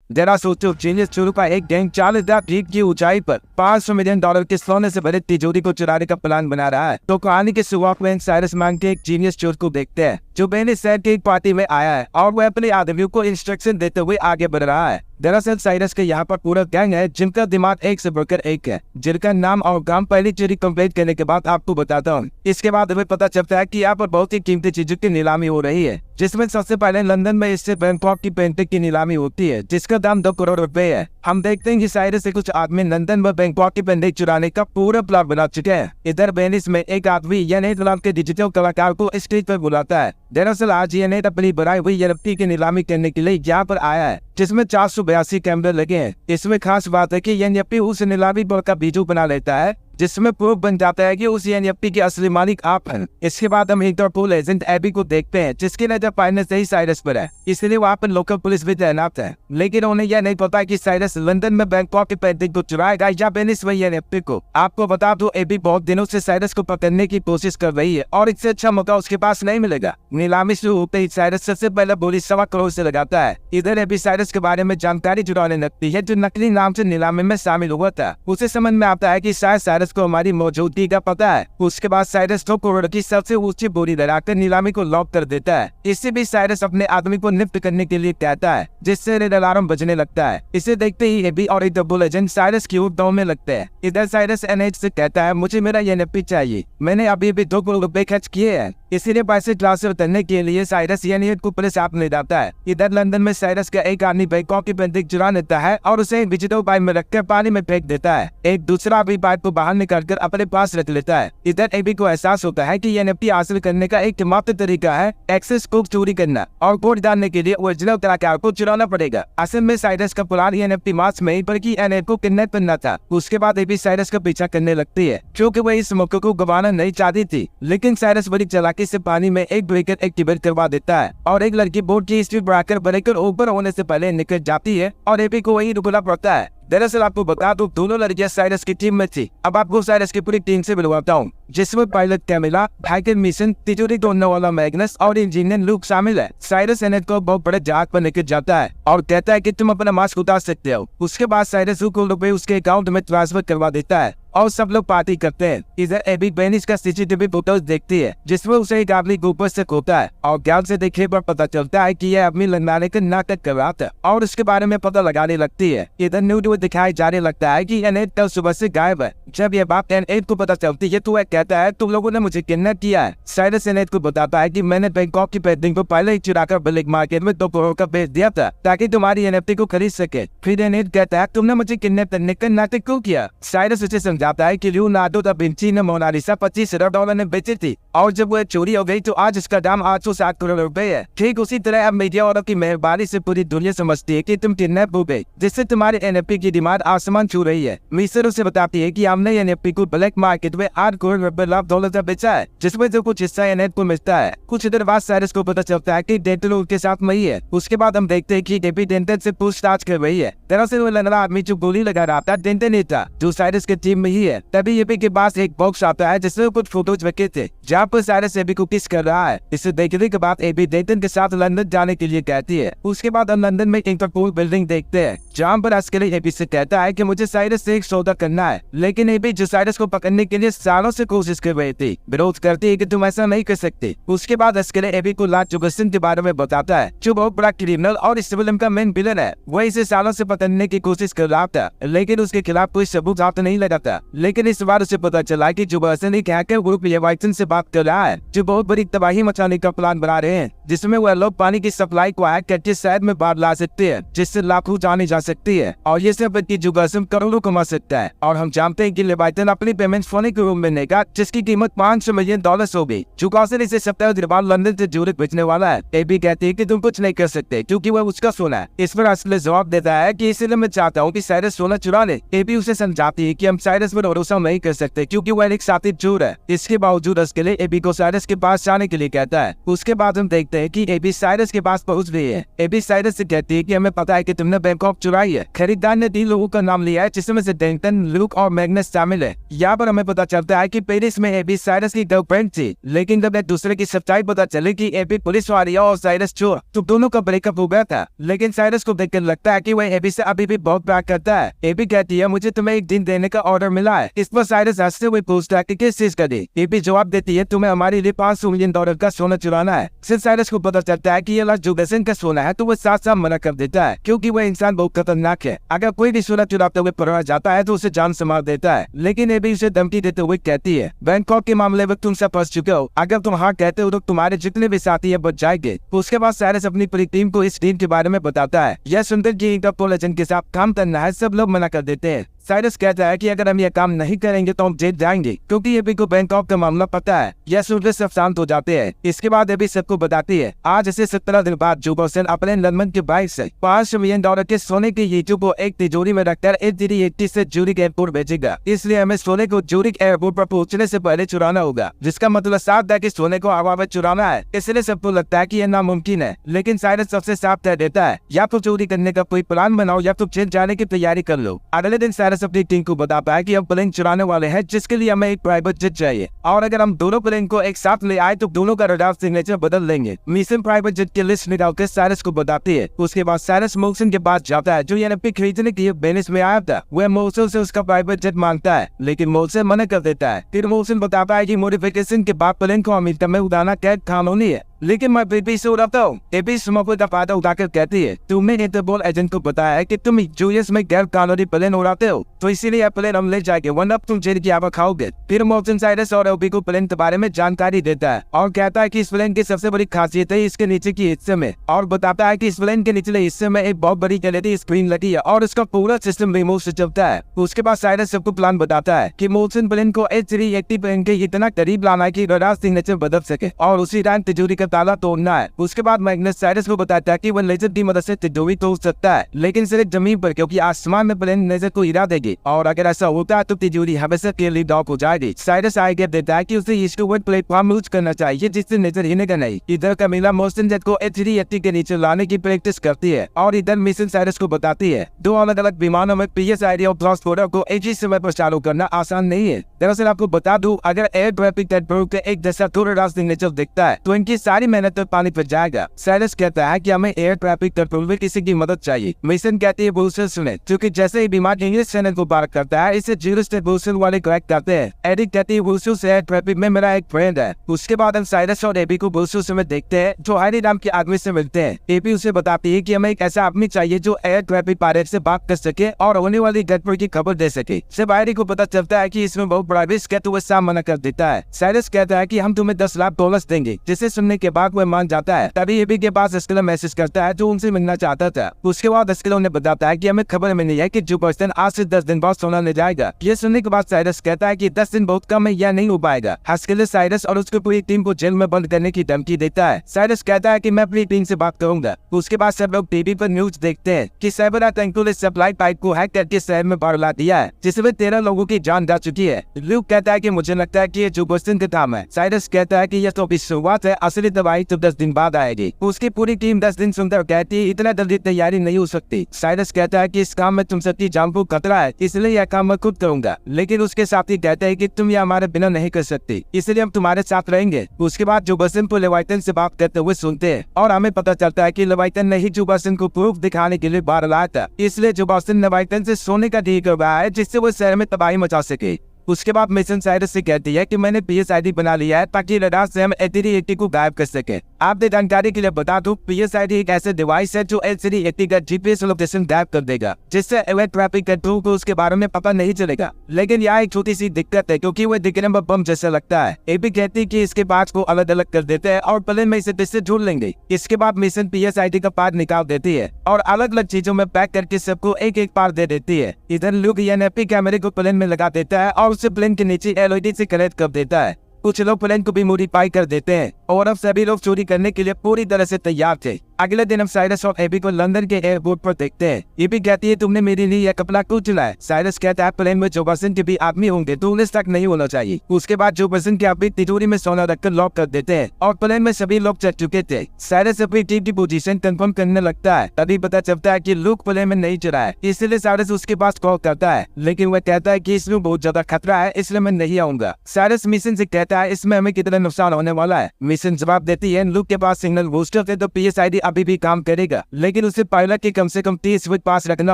जरा सोचो, जीनियस चोरों का एक गैंग 40,000 फीट की ऊंचाई पर $500 मिलियन के सोने से भरे तिजोरी को चुराने का प्लान बना रहा है। तो कहानी के शुरुआत में साइरस नाम के एक जीनियस चोर को देखते हैं जो वेनिस शहर के एक पार्टी में आया है और वह अपने आदमियों को इंस्ट्रक्शन देते हुए आगे बढ़ रहा है। दरअसल साइरस के यहाँ पर पूरा गैंग है जिनका दिमाग एक से बढ़कर एक है, जिनका नाम और काम पहली चोरी कंप्लीट करने के बाद आपको बताता हूँ। इसके बाद हमें पता चलता है कि यहाँ पर बहुत ही कीमती चीजों की नीलामी हो रही है, जिसमें सबसे पहले लंदन में इससे बैंकॉक की पेंटिंग की नीलामी होती है जिसका दाम 2 करोड़ रुपए है। हम देखते हैं कि साइरस से कुछ आदमी लंदन में बैंकॉक की पेंटिंग चुराने का पूरा प्लान बना चुके हैं। इधर वेनिस में एक आदमी नेदरलैंड के डिजिटल कलाकार को स्टेज पर बुलाता है। दरअसल आज नेट अपनी बनाई हुई NFT की नीलामी करने के लिए यहाँ पर आया है जिसमें 482 कैमरे लगे हैं। इसमें खास बात है कि NFT उस नीलामी बोर्ड का वीडियो बना लेता है जिसमें प्रूफ बन जाता है कि उस NFT के असली मालिक आप हैं। इसके बाद हम इंटरपोल एजेंट एबी को देखते हैं जिसकी नजर पहले से ही साइरस पर है, इसलिए वहाँ पर लोकल पुलिस भी तैनात है। लेकिन उन्हें यह नहीं पता कि साइरस लंदन में बैंकॉक की पेंटिंग को चुराएगा या वेनिस में NFT को। आपको बता दो, एबी बहुत दिनों से साइरस को पकड़ने की कोशिश कर रही है और इससे अच्छा मौका उसके पास नहीं मिलेगा। नीलामी शुरू होते ही साइरस सबसे पहले बोली 1.25 करोड़ से लगाता है। इधर एबी साइरस के बारे में जानकारी जुटाने लगती है जो नकली नाम से नीलामी में शामिल हुआ था। उसे समझ में आता है कि शायद साइरस को हमारी मौजूदगी का पता है। उसके बाद साइरस 2 करोड़ की सबसे ऊंची बोली लगाकर नीलामी को लॉक कर देता है। इससे भी साइरस अपने आदमी को निफ्ट करने के लिए कहता है जिससे रेड अलार्म बजने लगता है। इसे देखते ही एबी और इंटरपोल एजेंट साइरस की ओर दौड़ने लगते हैं। इधर साइरस NH से कहता है मुझे मेरा NFT चाहिए, मैंने अभी भी 2 करोड़ रुपए खर्च किए हैं। इसीलिए पैसे ट्रांसफर करने के लिए साइरस NH को पुलिस आप ले जाता है। इधर लंदन में साइरस का एक आदमी बैंकॉक की पेंटिंग चुरा लेता है और उसे डिजिटल पाइप में रखकर पानी में फेंक देता है। एक दूसरा भी पाइप को बाहर निकालकर अपने पास रख लेता है। इधर एबी को एहसास होता है कि NFT हासिल करने का एकमात्र तरीका है एक्सेस को चोरी करना और वोट डालने के लिए ओरिजिनल कलाकार को चुराना पड़ेगा। असल में साइरस का प्लान NFT मार्च में बल्कि NH को किडनैप करना था। उसके बाद एबी साइरस का पीछा करने लगती है क्योंकि वह इस मौके को गंवाना नहीं चाहती थी। लेकिन साइरस बड़ी चालाकी से पानी में एक ब्रेकर एक्टिवेट करवा देता है और एक लड़की बोट की स्पीड बढ़ाकर ब्रेकर ऊपर होने से पहले निकल जाती है और एबी को वहीं रुकना पड़ता है। दरअसल आपको बता दो, दोनों लड़कियां साइरस की टीम में थी। अब आपको साइरस की पूरी टीम से मिलवाता हूँ जिसमें पायलट कैमिला, हैकर मिशन, तिजोरी तोड़ने वाला मैग्नस और इंजीनियर लूक शामिल है। साइरस NH को बहुत बड़े जहाज पर लेकर जाता है और कहता है कि तुम अपना मास्क उतार सकते हो। उसके बाद साइरस 2 करोड़ रुपए उसके अकाउंट में ट्रांसफर करवा देता है और सब लोग पार्टी करते हैं। इधर एबी वेनिस का CCTV फुटेज देखती है जिसमें उसे एक आदमी ऊपर से खोता है और ध्यान से देखने पर पता चलता है कि यह आदमी लंदन का नाटक कर रहा था और उसके बारे में पता लगाने लगती है। इधर न्यूज में दिखाई जाने लगता है कि NH कल सुबह से गायब है। जब यह बात NH को पता चलती है तो वह कहता है तुम लोगों ने मुझे किडनैप किया है। साइरस NH को बताता है कि मैंने बैंकॉक की पेंटिंग को पहले ही चुराकर ब्लैक मार्केट में 2 करोड़ का बेच दिया था ताकि तुम्हारी NFT को खरीद सके। फिर NH कहता है तुमने मुझे किडनैप करने का नाटक क्यों किया। साइरस उसे समझाता है कि लियोनार्डो दा विंची ने मोनालिसा $25,000 में बेची थी और जब वह चोरी हो गई तो आज इसका दाम 860 करोड़ रुपए है। ठीक उसी तरह अब मीडिया और की मेहरबानी से पूरी दुनिया समझती है कि तुम किडनैप हो गए जिससे तुम्हारे NFT की डिमांड आसमान छू रही है। मिस्र उसे बताती है कि हमने NFT को ब्लैक मार्केट में 8 करोड़ रुपए $1 का बेचा है जिसमें जो कुछ हिस्सा NH को मिलता है। कुछ देर बाद साइरस को पता चलता है कि डेंटल उनके साथ वही है। उसके बाद हम देखते हैं कि एबी डेंटल से पूछताछ कर रही है। दरअसल वो लंदन आदमी जो गोली लगा रहा था डेंटल नहीं था जो साइरस के टीम में ही है। तभी एबी के पास एक बॉक्स आता है जिसमें कुछ फोटोज रखे थे जहाँ पर साइरस एबी को किस कर रहा है। इसे देखने के बाद एबी डेंटन के साथ लंदन जाने के लिए कहती है। उसके बाद हम लंदन में इंटरपोल बिल्डिंग देखते हैं जहाँ पर अस्करी एबी से कहता है कि मुझे साइरस से एक सौदा करना है। लेकिन एबी जो साइरस को पकड़ने के लिए सालों से कोशिश कर रही थी विरोध करती है कि तुम ऐसा नहीं कर सकते। उसके बाद अस्करी एबी को लार्ड जुगर्सन के बारे में बताता है जो बहुत बड़ा क्रिमिनल और इस फिल्म का मेन विलन है। वह इसे सालों से पकड़ने की कोशिश कर रहा था लेकिन उसके खिलाफ कोई सबूत हाथ नहीं लगा था। लेकिन इस बार उसे पता चला कि जुगर्सन एक हैकर ग्रुप लेवाइसन से बात कर रहा है जो बहुत बड़ी तबाही मचाने का प्लान बना रहे हैं जिसमें वह लोग पानी की सप्लाई को हैक करके शहर में बाढ़ ला सकते हैं जिससे लाखों जाने जा सकती है और ये सब की जुगर्सन करोड़ों कमा सकता है। और हम जानते हैं कि लेवाइसन अपनी पेमेंट फोन के रूम में लेगा जिसकी कीमत $500 मिलियन होगी। जुगर्सन इसे सप्ताह के बाद लंदन से ज्यूरिख भेजने वाला है। एबी कहती है कि तुम कुछ नहीं कर सकते क्योंकि वह उसका सोना है। इस पर अस्करी जवाब देता है कि इसलिए मैं चाहता हूँ कि साइरस सोना चुरा ले। एबी उसे समझाती है कि हम साइरस साइरस पर भरोसा नहीं कर सकते क्योंकि वह एक साथी चोर है। इसके बावजूद अस्केले एबी को साइरस के पास जाने के लिए कहता है। उसके बाद हम देखते हैं कि एबी साइरस के पास पहुंच रही है। एबी साइरस से कहती है कि हमें पता है कि तुमने बैंकॉक चुराई है। खरीदार ने 3 लोगों का नाम लिया है जिसमें से डेंटन, लूक और मैग्नस शामिल है। यहाँ पर हमें पता चलता है कि पेरिस में एबी साइरस की गर्लफ्रेंड थी, लेकिन जब एक दूसरे की सच्चाई पता चली कि एबी पुलिस वाली और साइरस चोर, तो दोनों का ब्रेकअप हो गया था। लेकिन साइरस को देखकर लगता है कि वह एबी से अभी भी बहुत प्यार करता है। एबी कहती है मुझे तुम्हें 1 दिन देने का ऑर्डर मिला है। इस पर साइरस हंसते हुए पूछता है कि किस चीज का दी। एबी जवाब देती है तुम्हें हमारे लिए $500 मिलियन का सोना चुराना है। सिर्फ साइरस को पता चलता है कि ये लाश जुगेसन का सोना है, तो वह साथ साथ मना कर देता है क्योंकि वह इंसान बहुत खतरनाक है। अगर कोई भी सोना चुराते हुए पकड़ा जाता है तो उसे जान से मार देता है। लेकिन एबी उसे धमकी देते हुए कहती है बैंकॉक के मामले में तुम सब फंस चुके हो। अगर तुम हाँ कहते हो तो तुम्हारे जितने भी साथी है बच जाएंगे। उसके बाद साइरस अपनी पूरी टीम को इस डील के बारे में बताता है। यह सुनकर कि इंटरपोल एजेंट के साथ काम करना है, सब लोग मना कर देते हैं। साइरस कहता है कि अगर हम ये काम नहीं करेंगे तो हम जेल जाएंगे क्योंकि एबी को बैंकॉक का मामला पता है। यह सुनकर सब शांत हो जाते हैं। इसके बाद एबी सबको बताती है आज से 17 दिन बाद जुगेसन अपने लंदन के बाइक से $500 मिलियन के सोने के यूट्यूब को एक तिजोरी में रखकर A380 से ज्यूरिख एयरपोर्ट भेजेगा। इसलिए हमें सोने को ज्यूरिख एयरपोर्ट पर पहुंचने से पहले चुराना होगा, जिसका मतलब साफ है कि सोने को हवा में चुराना है। इसलिए सबको लगता है कि यह नामुमकिन है, लेकिन साइरस सबसे साफ कह देता है या तो चोरी करने का कोई प्लान बनाओ या तो जेल जाने की तैयारी कर लो। अगले दिन साइरस अपनी टीम को बताता है कि हम प्लेन चुराने वाले हैं, जिसके लिए हमें एक प्राइवेट जेट चाहिए और अगर हम दोनों प्लेन को एक साथ ले आए तो दोनों का रडार सिग्नेचर बदल देंगे। मिशन प्राइवेट जेट की लिस्ट निकालकर साइरस को बताती है। उसके बाद साइरस मोल्सन के पास जाता है जो एनएफपी खरीदने के लिए वेनिस में आया था। वह मोल्सन से उसका प्राइवेट जेट मांगता है, लेकिन मोल्सन मना कर देता है। फिर मोल्सन बताता है कि मॉडिफिकेशन के बाद प्लेन को अमेरिका में उड़ाना कैद कानूनी है, लेकिन मैं बेबी से उड़ाता हूँ। एबी स्मोकर का फायदा उठाकर कहती है तुमने इंटरपोल एजेंट को बताया है कि तुम यूएस में गैर कानूनी प्लेन उड़ाते हो, तो इसीलिए यह प्लेन हम ले जाएंगे वरना तुम जेल की हवा खाओगे। फिर मोल्सन साइरस और एबी को प्लेन के बारे में जानकारी देता है और कहता है कि इस प्लेन की सबसे बड़ी खासियत है इसके नीचे के हिस्से में, और बताता है कि इस प्लेन के निचले हिस्से में एक बहुत बड़ी एलईडी स्क्रीन लगी है और उसका पूरा सिस्टम रिमोट से चलता है। उसके बाद साइरस सबको प्लान बताता है कि मोल्सन प्लेन को A380 प्लेन के इतना करीब लाना है कि रडार सिग्नेचर बदल सके और उसी टाइम तिजोरी का ताला तोड़ना है। उसके बाद मैग्नस साइरस को बताता है कि वह लेजर की मदद से तिजोरी तोड़ सकता है, लेकिन सिर्फ जमीन पर, क्योंकि आसमान में प्लेन लेजर को हिला देगी और अगर ऐसा होता है तो तिजोरी हमेशा के लिए डॉक हो जाएगी। साइरस आइडिया देता है कि उसे east to west platform use करना चाहिए जिससे नेजर हिलेगा नहीं। इधर कमीला मोशन जेट को A380 के नीचे लाने की प्रैक्टिस करती है और इधर मिशन साइरस को बताती है 2 अलग अलग विमानों में PSID और ट्रांसपोर्टर को एक ही समय पर चालू करना आसान नहीं है। दरअसल आपको बता दूं अगर एयर ट्रैफिक कंट्रोल के एक जैसा थोड़ा सिग्नेचर दिखता है तो इनकी सारी मेहनत पर पानी फिर जाएगा। साइरस कहता है कि हमें एयर ट्रैफिक कंट्रोल में किसी की मदद चाहिए। मिशन कहती है बुलसेट सुने, क्योंकि जैसे ही विमान इंग्लिश चैनल को पार करता है इसे 0 स्टेट बुलसेट वाले क्रैक करते हैं। एरिक कहती है बुलसेट एयर ट्रैफिक में मेरा एक फ्रेंड है। उसके बाद हम साइरस और एबी को बुलसेट में देखते हैं जो हैरी नाम के आदमी से मिलते हैं। एबी उसे बताती है कि हमें एक ऐसा आदमी चाहिए जो एयर ट्रैफिक पायलट से बात कर सके और होने वाली गड़बड़ी की खबर दे सके। जब हैरी को पता चलता है कि इसमें बहुत बड़ा रिस्क है तो वह साफ मना कर देता है। साइरस कहता है कि हम तुम्हें $10 लाख देंगे, जिसे सुनने के बाद वह मान जाता है। तभी एबी के पास अस्केला मैसेज करता है जो उनसे मिलना चाहता था। उसके बाद अस्केला उन्हें बताता है कि हमें खबर मिली है कि जुगेसन आज से 10 दिन बाद सोना ले जाएगा। ये सुनने के बाद साइरस कहता है कि 10 दिन बहुत कम है, यह नहीं हो पाएगा। अस्केला साइरस और उसकी पूरी टीम को जेल में बंद करने की धमकी देता है। साइरस कहता है कि मैं अपनी टीम से बात करूंगा। उसके बाद सब लोग टीवी पर न्यूज देखते हैं कि साइबर आतंकियों ने सप्लाई पाइप को हैक करके शहर में बढ़ा दिया है, जिसमें 13 लोगों की जान जा चुकी है। ल्यूक कहता है कि मुझे लगता है कि ये जुगेसन का काम है। साइरस कहता है कि यह तो अभी शुरुआत है, असली दवाई तो 10 दिन बाद आएगी। उसकी पूरी टीम 10 दिन सुनकर कहती है इतना जल्दी तैयारी नहीं हो सकती। साइरस कहता है कि इस काम में तुम सबकी जान को खतरा है, इसलिए यह काम मैं खुद करूंगा। लेकिन उसके साथी कहते हैं कि तुम यह हमारे बिना नहीं कर सकती, इसलिए हम तुम्हारे साथ रहेंगे। उसके बाद जुगेसन को लेवाइटन से बात करते हुए सुनते हैं और हमें पता चलता है कि लेवाइटन ने ही जुगेसन को प्रूफ दिखाने के लिए बाहर लाया था, इसलिए जुगेसन लेवाइटन से सोने का डील कर रहा है जिससे वो शहर में तबाही मचा सके। उसके बाद मिशन साइरस से कहती है कि मैंने PSID बना लिया है ताकि रडार से हम A380 को गायब कर सके। आपने जानकारी के लिए बता दूं PSID एक ऐसे डिवाइस है जो A380 का GPS लोकेशन गायब कर देगा, जिससे एयर ट्रैफिक कंट्रोल को उसके बारे में पता नहीं चलेगा। लेकिन यहाँ एक छोटी सी दिक्कत है क्योंकि वह दिखने में बम जैसा लगता है। एबी कहती है कि इसके पार्ट्स को अलग अलग कर देते हैं और प्लेन में इसे डिस्क जोड़ लेंगे। इसके बाद मिशन PSID का पार्ट निकाल देती है और अलग अलग चीजों में पैक करके सबको एक एक पार्ट दे देती है। इधर ल्यूक एनएफपी कैमरे को प्लेन में लगा देता है और उसे प्लेन के नीचे LED से कनेक्ट कर देता है। कुछ लोग प्लेन को भी मॉडिफाई कर देते हैं और अब सभी लोग चोरी करने के लिए पूरी तरह से तैयार थे। अगले दिन हम साइरस और एबी को लंदन के एयरपोर्ट पर देखते हैं। एबी कहती है तुमने मेरे लिए यह कपड़ा क्यों चुना है? साइरस कहता है प्लेन में जो पर्सन के भी आदमी होंगे तो उन्हें तक नहीं होना चाहिए। उसके बाद जो पर्सन के आदमी तिजोरी में सोना रखकर लॉक कर देते हैं और प्लेन में सभी लोग चढ़ चुके थे। साइरस अपनी टीम की पोजीशन कंफर्म करने लगता है। तभी पता चलता है कि लूक प्लेन में नहीं चढ़ा है, इसलिए साइरस उसके पास कॉल करता है, लेकिन वह कहता है कि इसमें बहुत ज्यादा खतरा है, इसलिए मैं नहीं आऊंगा। साइरस मिशन से कहता है इसमें हमें कितना नुकसान होने वाला है। मिशन जवाब देती है लूक के पास सिग्नल बूस्टर थे तो PSID अभी भी काम करेगा, लेकिन उसे पायलट के कम से कम 30 फीट पास रखना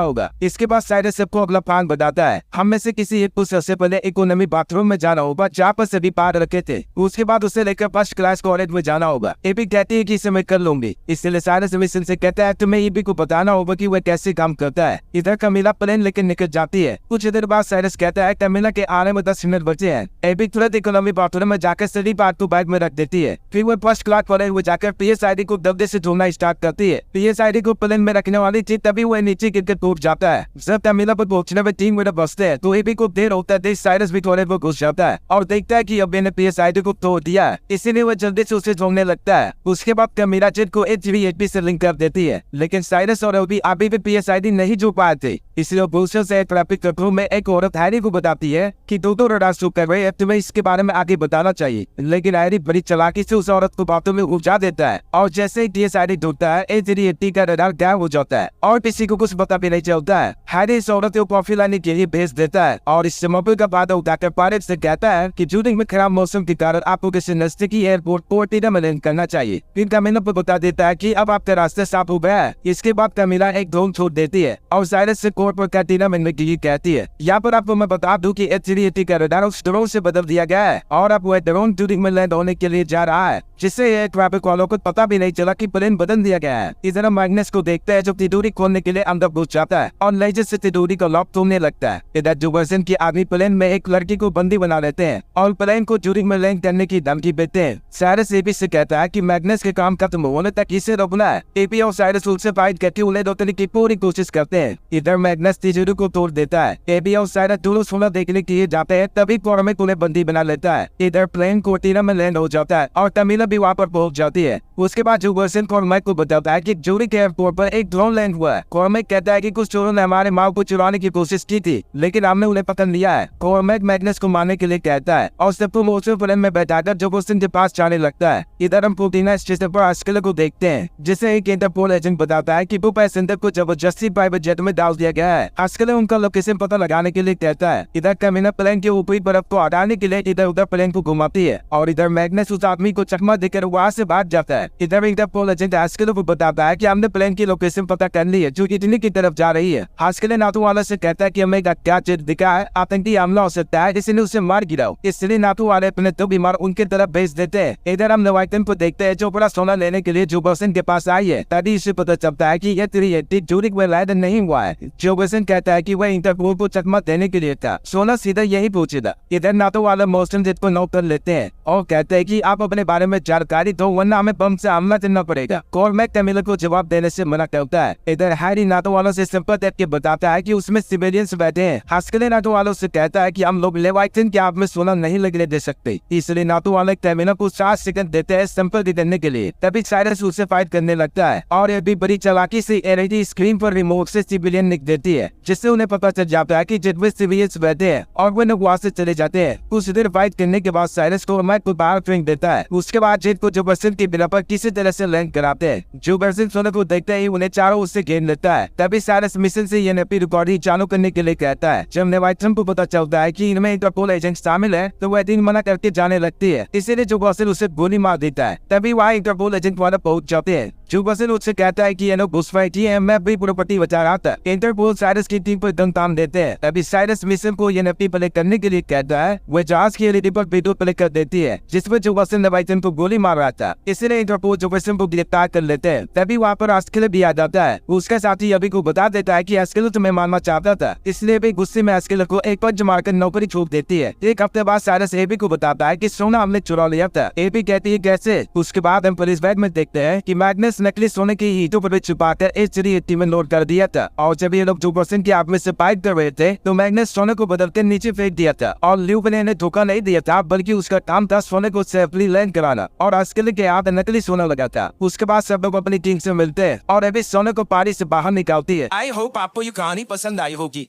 होगा। इसके बाद साइरस सबको अगला प्लान बताता है। हम में से किसी एक को सबसे पहले इकोनॉमी बाथरूम में जाना होगा जहाँ पर सभी पार रखे थे। उसके बाद उसे लेकर फर्स्ट क्लास कॉलेज में जाना होगा। एबी कहती है कि इसे मैं कर लूंगी, इसलिए साइरस मिशन से कहता है तुम्हें एबी को बताना होगा कि वह कैसे काम करता है। इधर कमीला प्लेन लेकर निकल जाती है। कुछ देर बाद साइरस कहता है कमीला के आने में 10 मिनट बचे हैं। एबी तुरंत इकोनॉमी बाथरूम में जाकर सभी पार्ट को बैग में रख देती है। फिर वह फर्स्ट क्लास कॉलेज में जाकर PSID को दबदबे से ढूंढना स्टार्ट करती है। PSID को प्लेन में रखने वाली थी, तभी वह नीचे गिरकर टूट जाता है। जब कमीला पर पहुंचने में 3 मिनट बचते हैं तो एबी को देर होता है। साइरस भी कॉलेज में घुस जाता है और देखता है कि अबे ने PSID को तोड़ दिया है, इसीलिए वह जल्दी से उसे ढूंढने लगता है। उसके बाद कमीला जेट को HVHP से लिंक कर देती है, लेकिन साइरस और एबी अभी भी PSID नहीं जुड़ पाए थे, इसलिए बूस्टर से ट्रैफिक कंट्रोल में एक औरत हैरी को बताती है कि दो रडार शो कर रहे हैं, तुम्हें इसके बारे में आगे बताना चाहिए। लेकिन हैरी बड़ी चालाकी से उस औरत को बातों में उलझा देता है और जैसे ही PSID ढूंढता है HVHP का रडार गायब हो जाता है और किसी को कुछ पता भी नहीं चलता है। हैरी इस औरत को कॉफी लाने के लिए भेज देता है और इस मौके का फायदा उठाकर पायलट से कहता है कि जूनिंग में खराब मौसम के कारण आपको किसी नजदीकी एयरपोर्ट पोर्टिना में लैंड करना चाहिए। फिर कमीला को बता देता है कि अब आपका रास्ता साफ हो गया है। इसके बाद कमीला एक ड्रोन छोड़ देती है और साइरस से कोर्ट पर कैटिना मिलने के लिए कहती है। यहाँ पर आपको मैं बता दूं कि HVHP का रडार उस ड्रोन से बदल दिया गया है और अब वह ड्रोन जूनिंग में लैंड होने के लिए जा रहा है, जिससे एयर ट्रैफिक वालों को पता भी नहीं चला कि प्लेन बदल दिया गया है। इधर हम मैग्नस को देखते हैं जो तिजोरी खोलने के लिए अंदर घुस जाता है और लेजर से तिजोरी को लॉक तोड़ने लगता है। इधर जुबर्सन की आर्मी प्लेन में एक लड़की को बंदी बना लेते हैं और प्लेन को जूनिंग में लैंड करने की धमकी देते हैं। साइरस एबी से कहता है कि मैग्नस के काम खत्म होने तक इसे रोकना है। एबी और साइरस उससे फाइट करके उन्हें रोकने की पूरी कोशिश करते हैं। इधर मैग्नस तिजोरी को तोड़ देता है। एबी और साइरस दोनों सोना देखने के लिए जाते हैं, तभी कॉर्मेक उन्हें बंदी बना लेता है। इधर प्लेन कोर्टिना में लैंड हो जाता है और कमीला भी वहाँ पर पहुंच जाती है। उसके बाद जुबर्सन कॉर्मेक को बताता है कि जूरिक एयरपोर्ट पर एक ड्रोन लैंड हुआ है। कॉर्मेक कहता है कि कुछ चोरों ने हमारे माँ को चुराने की कोशिश की थी, लेकिन हमने उन्हें पकड़ लिया है। कॉर्मेक मैग्नस को मारने के लिए कहता है और सबको मोटर प्लेन में बैठाकर जुबर्सन के पास जाने लगता है। इधर हम पोर्टिना स्टेशन पर आस्केल को देखते हैं, जिसे एक इंटरपोल एजेंट बताता है कि वो पैसेंजर को जबरदस्ती प्राइवेट जेट में डाल दिया गया है। आस्केल उनका लोकेशन पता लगाने के लिए कहता है। इधर कमीना प्लेन के ऊपरी बर्फ को हटाने के लिए इधर उधर प्लेन को घुमाती है और इधर मैग्नस उस आदमी को चकमा देकर वहाँ से भाग जाता है। इधर इंटरपोल एजेंट आस्केल को बताता है कि हमने प्लेन की लोकेशन पता कर ली है जो इटली की तरफ जा रही है। आस्केल नाटो वाला से कहता है कि हमें क्या चिट दिखा है, आतंकी हमला हो सकता है, इसलिए उसे मार गिराओ। इसलिए नाटो वाले अपने दो बीमार उनके तरफ भेज देते हैं। इधर हम नवाइटन को देखते हैं जो बड़ा सोना लेने के लिए जुबर्सन के पास आई है। तभी इसे पता चलता है कि यह HVHP जूरिक में लैंड नहीं हुआ है। जुबर्सन कहता है कि वह इंटरपोल को चकमा देने के लिए था, सोना सीधा यही पहुंचेगा। इधर नाटो वाला मोस्टन जेट को नोट कर लेते हैं और कहते हैं कि आप अपने बारे में जानकारी दो वरना हमें बम से हमला करना पड़ेगा। कॉर्मेक कमीला को जवाब देने से मना करता है। इधर हैरी नाटो वालों से सिंपल देख के बताता है कि उसमें सिविलियंस बैठे हैं। हास्केल नाटो वालों से कहता है कि हम लोग लेवाइटन की आग में सोना नहीं लगने दे सकते, इसलिए नाटो वाले कमीला को 7 सेकंड देते हैं सिंपल देने के लिए। तभी साइरस उससे फाइट करने लगता है और ये भी बड़ी चालाकी से LED स्क्रीन पर रिमोट से सिविलियन लिख देती है, जिससे उन्हें पता चल जाता है कि जेट में सिविलियंस बैठे हैं और वे वहाँ से चले जाते हैं। कुछ देर फाइट करने के बाद साइरस कॉर्मेक को बाहर फेंक देता है। उसके बाद जेट को जुबर्सन की बिना पर किसी तरह से लैंड कराते हैं। जुबर्सन सोने को देखते ही उन्हें चारों उससे घेर लेता है। तभी साइरस मिशन से NFP रिकॉर्डिंग चालू करने के लिए कहता है। जब नेवाइटन को पता चलता है कि इनमें इंटरपोल एजेंट शामिल है तो वह दिन मना करके जाने लगती है, इसीलिए जुबर्सन उसे गोली मार देता है। तभी वहाँ इंटरपोल एजेंट वाला पहुंच जाते हैं। जुबर्सन उससे कहता है कि ये लोग घुसपैठी है, मैं भी प्रॉपर्टी बचा रहा था। इंटरपोल साइरस की टीम पर गन तान देते हैं। तभी साइरस मिशन को NFP प्ले करने के लिए कहता है। वह जहाज की LED पर वीडियो प्ले कर देती है जिसमें जुबर्सन नेवाइटन को गोली मार रहा था, इसलिए इंटरपोल जुबर्सन को गिरफ्तार कर लेते हैं। तभी वहाँ पर आस्केल भी आ जाता है। उसका साथी अभी को बता देता है कि आस्केल तुम्हें मारना चाहता था, इसलिए भी गुस्से में आस्केल को एक पंच मारकर नौकरी छोड़ देती है। एक हफ्ते बाद साइरस एबी को बताता है कि सोना हमने चुरा लिया था। एबी कहती है कैसे? उसके बाद हम पुलिस बैग में देखते हैं कि मैग्नस नकली सोने की ईंटों पर छुपाकर HVHP में लोड कर दिया था और जब ये लोग जुबर्सन की आग में से फाइट कर रहे थे तो मैग्नस सोने को बदलकर नीचे फेंक दिया था और ल्यूबने ने धोखा नहीं दिया था बल्कि उसका काम था था सोने को सेफली लैंड कराना और असली के हाथ नकली सोना लगाता। उसके बाद सब लोग अपनी टीम से मिलते हैं और अभी सोने को पारी से बाहर निकालती है। आई होप आपको ये कहानी पसंद आई होगी।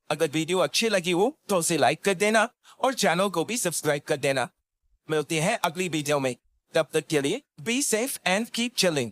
अगर वीडियो अच्छी लगी हो तो उसे लाइक कर देना और चैनल को भी सब्सक्राइब कर देना। मिलते हैं अगली वीडियो में, तब तक के लिए be safe and keep chilling.